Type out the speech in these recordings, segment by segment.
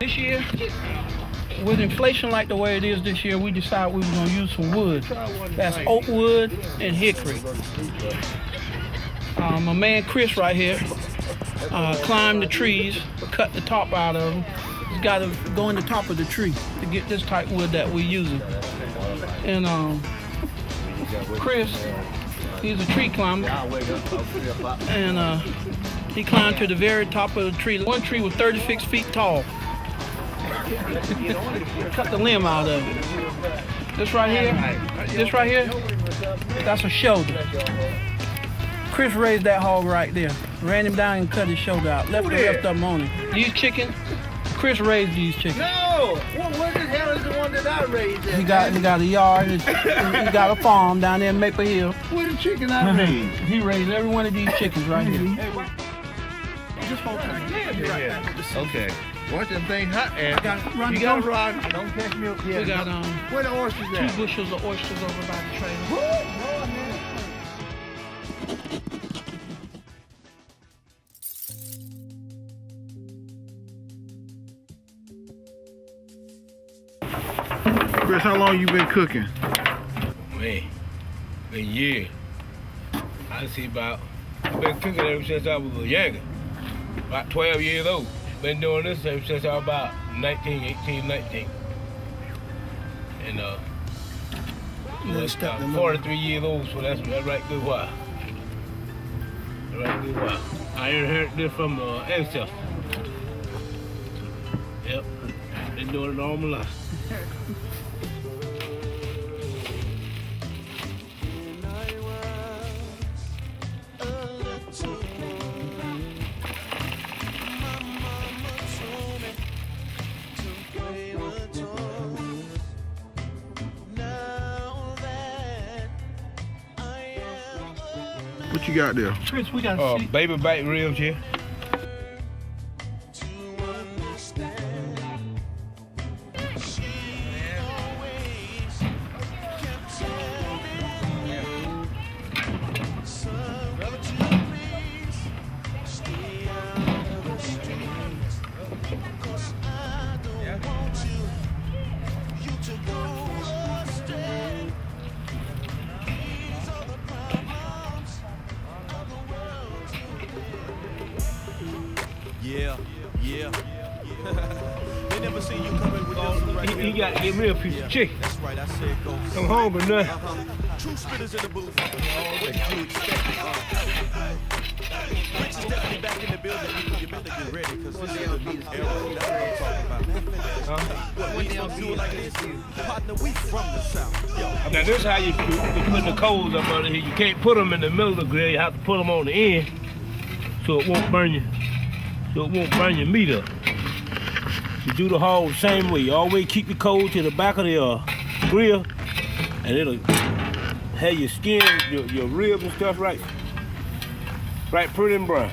This year, with inflation like the way it is this year, we decided we were going to use some wood. That's oak wood and hickory. My man Chris right here climbed the trees, cut the top out of them. He's got to go in the top of the tree to get this type of wood that we're using. And Chris, he's a tree climber, and he climbed to the very top of the tree. One tree was 36 feet tall. Cut the limb out of it. This right here, that's a shoulder. Chris raised that hog right there. Ran him down and cut his shoulder out. Left the rest of them on him. These chickens, Chris raised these chickens. No! What the hell is the one that I raised? He got a yard. He got a farm down there in Maple Hill. Where the chicken I raised? He raised every one of these chickens right here. Just hold on. Okay. Watch that thing hot ass. You got to run. Don't catch me up here. We got where the oysters at? 2 bushels of oysters over by the trailer. Chris, how long you been cooking? Man, been years. I've been cooking ever since I was a youngin'. About 12 years old. Been doing this ever since I was about 18, 19. And was 43 years old, so that's right good while. Right good while. I inherited this from ancestors. Yep, been doing it all my life. What you got there? Chris, we got baby back ribs here. Yeah. They never seen you coming with this right You got to get me a piece of chicken. That's right, I said go. I'm hungry now. True spitters in the booth. What did you expect? Rich is definitely back in the building. You better get ready, because this is the new era. That's what I'm talking about. We don't do it like this. Partner, we from the South. Yo. Now this is how you put the coals up under here. You can't put them in the middle of the grill. You have to put them on the end so it won't burn you. So it won't burn your meat up. You do the hog the same way. You always keep your coals to the back of the grill, and it'll have your skin, your ribs and stuff right pretty and brown.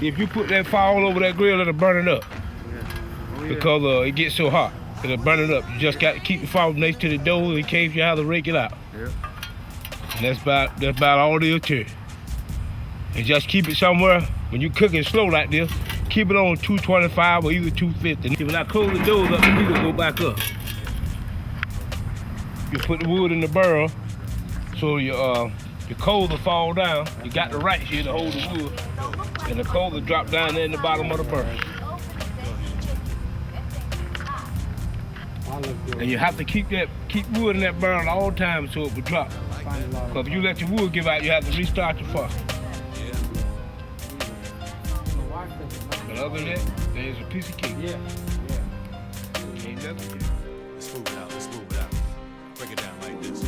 If you put that fire all over that grill, it'll burn it up. Because it gets so hot. It'll burn it up. You just got to keep the fire next to the door in case you have to rake it out. And that's about all there is to it. And just keep it somewhere. When you cooking slow like this, keep it on 225 or either 250. When I close the doors up, the meat will go back up. You put the wood in the barrel so your coals will fall down. You got the right here to hold the wood, and the coals will drop down there in the bottom of the barrel. And you have to keep wood in that barrel at all times so it will drop. Because if you let your wood give out, you have to restart your fire. But other than that, there's a piece of cake. Yeah. Ain't nothing. Let's move it out. Break it down like this.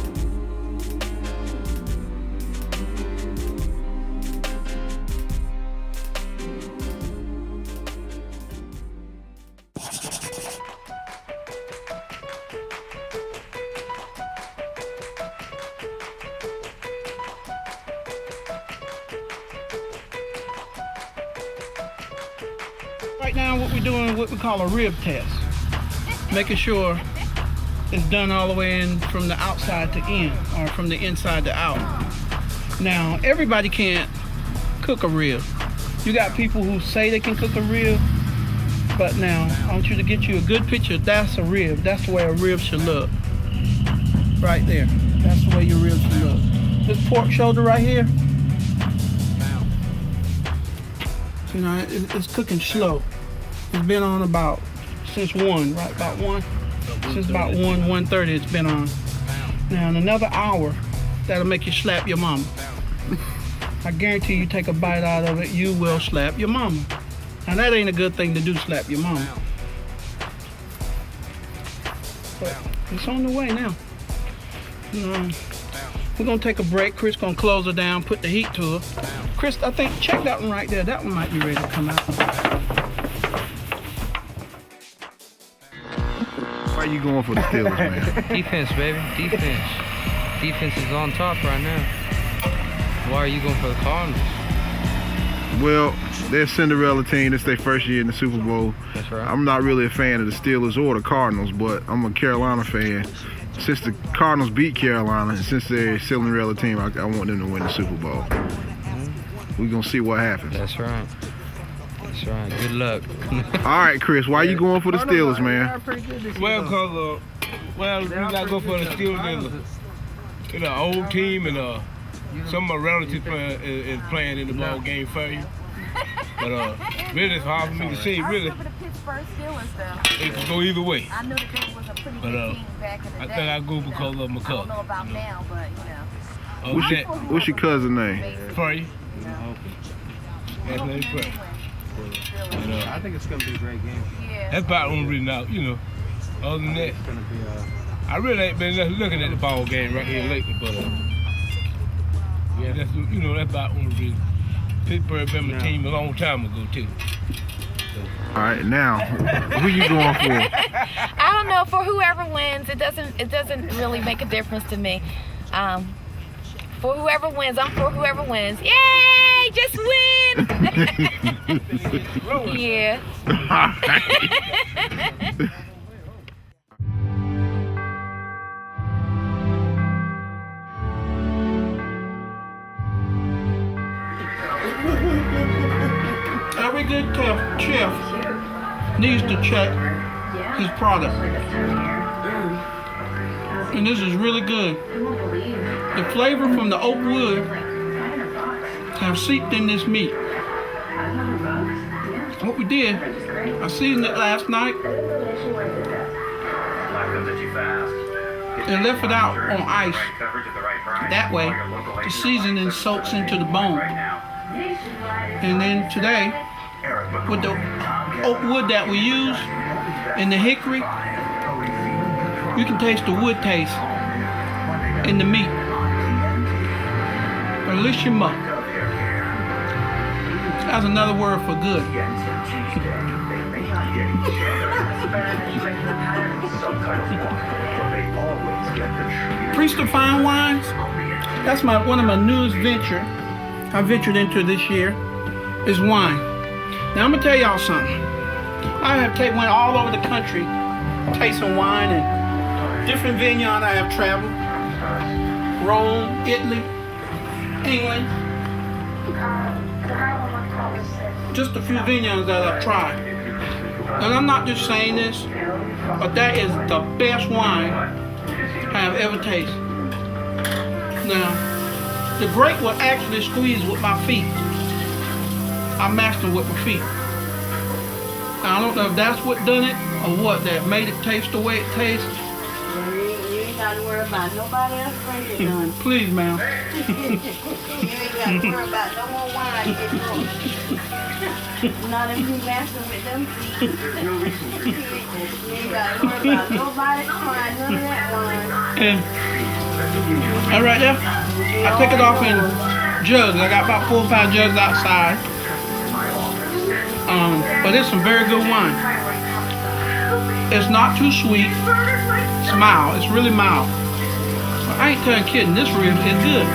Right now, what we're doing is what we call a rib test. Making sure it's done all the way in from the outside to in, or from the inside to out. Now, everybody can't cook a rib. You got people who say they can cook a rib, But now, I want you to get you a good picture. That's a rib. That's the way a rib should look. Right there. That's the way your rib should look. This pork shoulder right here, you know, it's cooking slow. It's been on about since 1, right? About 1. Since about 1:30 it's been on. Now in another hour, that'll make you slap your mama. I guarantee you take a bite out of it, you will slap your mama. Now that ain't a good thing to do, slap your mama. But it's on the way now. We're gonna take a break. Chris gonna close her down, put the heat to her. Chris, I think, check that one right there. That one might be ready to come out. Why you going for the Steelers, man? Defense, baby. Defense. Defense is on top right now. Why are you going for the Cardinals? Well, they're a Cinderella team. It's their first year in the Super Bowl. That's right. I'm not really a fan of the Steelers or the Cardinals, but I'm a Carolina fan. Since the Cardinals beat Carolina, and since they're a Cinderella team, I want them to win the Super Bowl. We're going to see what happens. That's right. That's right. Good luck. All right, Chris, why you going for the Steelers, man? Well, because, we got to go for the Steelers in an old team, and some of my relatives is playing in the ball game for you. But really, it's hard for me to say, really. It could go either way. I know that they was a pretty But good team back in the I day. think I go because of my I cousin. don't know about now, but you know. What's your cousin's name? Frey. That's name Frey. I think it's going to be a great game. Yeah. That's about the only reason out, you know. Other than that, It's going to be I really ain't been looking at the ball game right here lately, but yeah, that's that's about the only reason. Pittsburgh been my team a long time ago too. All right, now, who you going for? I don't know. For whoever wins, it doesn't really make a difference to me. For whoever wins, I'm for whoever wins. Yay! Just win! Yeah. Every good chef needs to check his product. And this is really good. The flavor from the oak wood have seeped in this meat. What we did, I seasoned it last night and left it out on ice. That way, the seasoning soaks into the bone. And then today, with the oak wood that we use and the hickory, you can taste the wood taste in the meat. Bellissimo. That's another word for good. Priest of Fine Wines, that's one of my newest ventures I ventured into this year, is wine. Now I'm gonna tell y'all something. I have went all over the country tasting wine and different vineyards I have traveled. Rome, Italy, England. Just a few vineyards that I've tried. And I'm not just saying this, but that is the best wine I have ever tasted. Now, the grape will actually squeeze with my feet. I mastered with my feet. Now, I don't know if that's what done it or what that made it taste the way it tastes. You ain't got to worry about nobody else drinking none. Please, ma'am. You ain't got to worry about no more wine getting drunk. Not if you messing with them feet. You ain't got to worry about nobody trying none of that wine. And that right there, I take it off in jugs. I got about 4 or 5 jugs outside. But it's some very good wine. It's not too sweet. It's mild. It's really mild. I ain't telling kidding. This rib is good.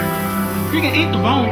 You can eat the bone.